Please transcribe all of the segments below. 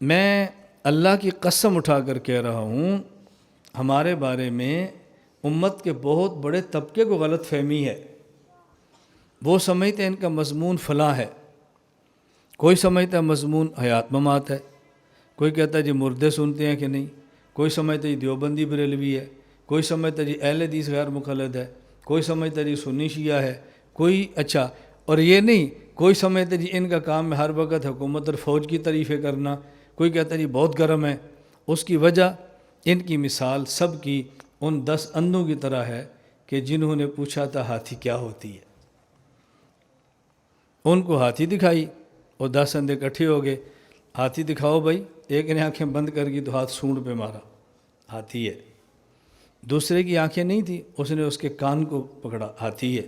میں اللہ کی قسم اٹھا کر کہہ رہا ہوں، ہمارے بارے میں امت کے بہت بڑے طبقے کو غلط فہمی ہے۔ وہ سمجھتے ہیں ان کا مضمون فلاں ہے، کوئی سمجھتا ہے مضمون حیات ممات ہے، کوئی کہتا ہے جی مردے سنتے ہیں کہ نہیں، کوئی سمجھتا ہے جی دیوبندی بریلوی ہے، کوئی سمجھتا ہے جی اہل حدیث غیر مقلد ہے، کوئی سمجھتا ہے جی سنی شیعہ ہے، کوئی اچھا اور یہ نہیں، کوئی سمجھتا ہے جی ان کا کام ہے ہر وقت حکومت اور فوج کی تعریفیں کرنا، کوئی کہتا ہے جی بہت گرم ہے۔ اس کی وجہ ان کی مثال سب کی ان 10 اندھوں کی طرح ہے کہ جنہوں نے پوچھا تھا ہاتھی کیا ہوتی ہے، ان کو ہاتھی دکھائی اور 10 اندھے اکٹھے ہو گئے، ہاتھی دکھاؤ بھائی، ایک نے آنکھیں بند کر کی تو ہاتھ سونڈ پہ مارا، ہاتھی ہے۔ دوسرے کی آنکھیں نہیں تھی، اس نے اس کے کان کو پکڑا، ہاتھی ہے۔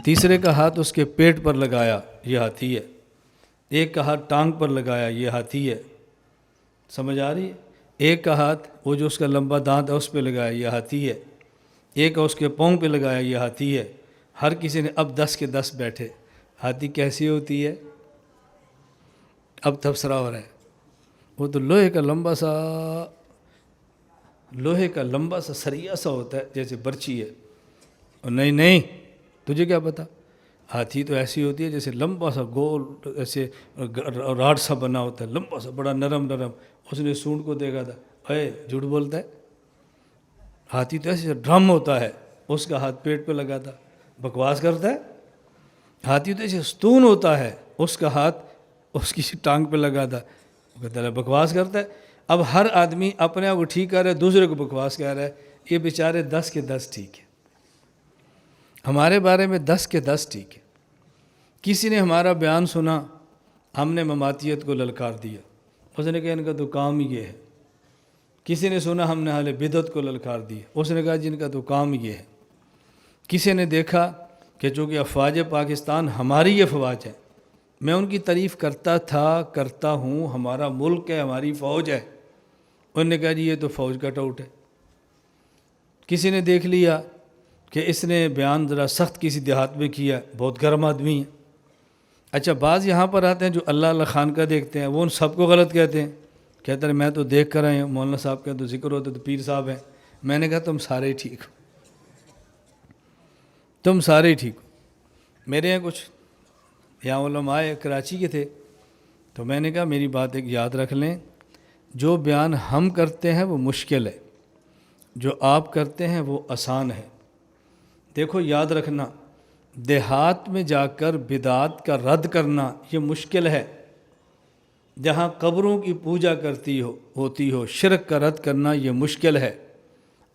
تیسرے کا ہاتھ اس کے پیٹ پر لگایا، یہ ہاتھی ہے۔ ایک کا ہاتھ ٹانگ پر لگایا، یہ ہاتھی ہے۔ سمجھ آ رہی ہے؟ ایک کا ہاتھ وہ جو اس کا لمبا دانت ہے اس پہ لگایا، یہ ہاتھی ہے۔ ایک کا اس کے پاؤں پہ لگایا، یہ ہاتھی ہے۔ ہر کسی نے اب 10 کے 10 بیٹھے، ہاتھی کیسی ہوتی ہے؟ اب تبصرہ ہو رہا ہے، وہ تو لوہے کا لمبا سا سریا سا ہوتا ہے جیسے برچی ہے، اور نہیں تجھے کیا پتا؟ ہاتھی تو ایسی ہوتی ہے جیسے لمبا سا گول ایسے راڈ سا بنا ہوتا ہے، لمبا سا بڑا نرم۔ اس نے سونڈ کو دیکھا تھا، اے جھوٹ بولتا ہے، ہاتھی تو ایسے ڈرم ہوتا ہے، اس کا ہاتھ پیٹ پہ لگا تھا، بکواس کرتا ہے۔ ہاتھی تو ایسے ستون ہوتا ہے، اس کا ہاتھ اس کی ٹانگ پہ لگا تھا، وہ کہتا ہے بکواس کرتا ہے۔ اب ہر آدمی اپنے آپ کو ٹھیک کر رہا ہے، دوسرے کو بکواس کہہ رہا ہے، یہ بیچارے 10 کے 10 ٹھیک ہے۔ ہمارے بارے میں 10 کے 10 ٹھیک ہے۔ کسی نے ہمارا بیان سنا، ہم نے مماتیت کو للکار دیا، اس نے کہا ان کا تو کام ہی یہ ہے۔ کسی نے سنا، ہم نے اہل بدعت کو للکار دی، اس نے کہا جن کا تو کام یہ ہے۔ کسی نے دیکھا کہ چونکہ افواج پاکستان ہماری افواج ہے، میں ان کی تعریف کرتا تھا، کرتا ہوں، ہمارا ملک ہے، ہماری فوج ہے، انہوں نے کہا جی یہ تو فوج کا ٹاؤٹ ہے۔ کسی نے دیکھ لیا کہ اس نے بیان ذرا سخت کسی دیہات میں کیا، بہت گرم آدمی ہے۔ اچھا بعض یہاں پر آتے ہیں جو اللہ خان کا دیکھتے ہیں، وہ ان سب کو غلط کہتے ہیں، کہتے ہیں میں تو دیکھ کر آئے ہوں، مولانا صاحب کا تو ذکر ہوتا ہے تو پیر صاحب ہیں۔ میں نے کہا تم سارے ٹھیک ہو، تم سارے ٹھیک ہو۔ میرے یہاں کچھ یہاں علماء کراچی کے تھے، تو میں نے کہا میری بات ایک یاد رکھ لیں، جو بیان ہم کرتے ہیں وہ مشکل ہے، جو آپ کرتے ہیں وہ آسان ہے۔ دیکھو یاد رکھنا، دیہات میں جا کر بدعات کا رد کرنا یہ مشکل ہے، جہاں قبروں کی پوجا ہوتی ہو شرک کا رد کرنا یہ مشکل ہے۔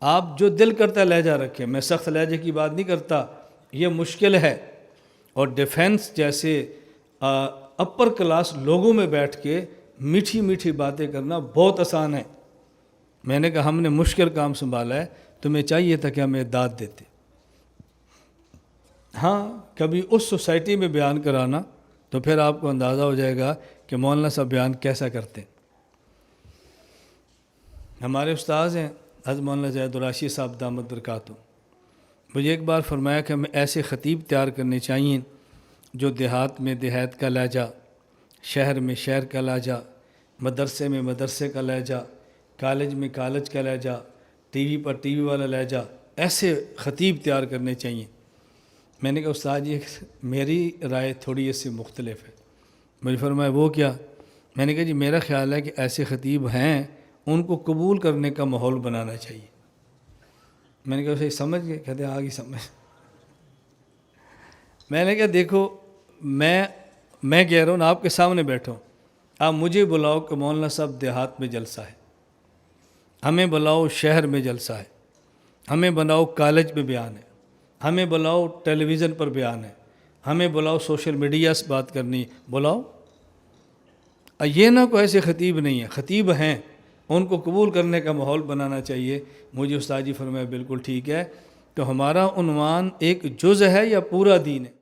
آپ جو دل کرتا لہجہ رکھیں، میں سخت لہجے کی بات نہیں کرتا، یہ مشکل ہے۔ اور ڈیفنس جیسے اپر کلاس لوگوں میں بیٹھ کے میٹھی میٹھی باتیں کرنا بہت آسان ہے۔ میں نے کہا ہم نے مشکل کام سنبھالا ہے، تمہیں چاہیے تھا کہ ہمیں داد دیتے۔ ہاں کبھی اس سوسائٹی میں بیان کرانا تو پھر آپ کو اندازہ ہو جائے گا کہ مولانا صاحب بیان کیسا کرتے ہیں۔ ہمارے استاذ ہیں حضرت مولانا زید الراشد صاحب دامت برکاتہ، مجھے ایک بار فرمایا کہ ہمیں ایسے خطیب تیار کرنے چاہیے جو دیہات میں دیہات کا لہجہ، شہر میں شہر کا لہجہ، مدرسے میں مدرسے کا لہجہ، کالج میں کالج کا لہجہ، ٹی وی پر ٹی وی والا لہجہ، ایسے خطیب تیار کرنے چاہیے۔ میں نے کہا استاد جی میری رائے تھوڑی اس سے مختلف ہے۔ مجھے فرمایا وہ کیا؟ میں نے کہا جی میرا خیال ہے کہ ایسے خطیب ہیں، ان کو قبول کرنے کا ماحول بنانا چاہیے۔ میں نے کہا اسے سمجھ گئے؟ کہتے ہیں آگے سمجھ۔ میں نے کہا دیکھو میں کہہ رہا ہوں آپ کے سامنے بیٹھا ہوں، آپ مجھے بلاؤ کہ مولانا صاحب دیہات میں جلسہ ہے، ہمیں بلاؤ شہر میں جلسہ ہے، ہمیں بلاؤ کالج میں بیان ہے، ہمیں بلاؤ ٹیلی ویژن پر بیان ہے، ہمیں بلاؤ سوشل میڈیا سے بات کرنی، بلاؤ۔ یہ نہ کوئی ایسے خطیب نہیں ہے، خطیب ہیں، ان کو قبول کرنے کا ماحول بنانا چاہیے۔ مجھے استاد جی فرمایا بالکل ٹھیک ہے، تو ہمارا عنوان ایک جزء ہے یا پورا دین ہے؟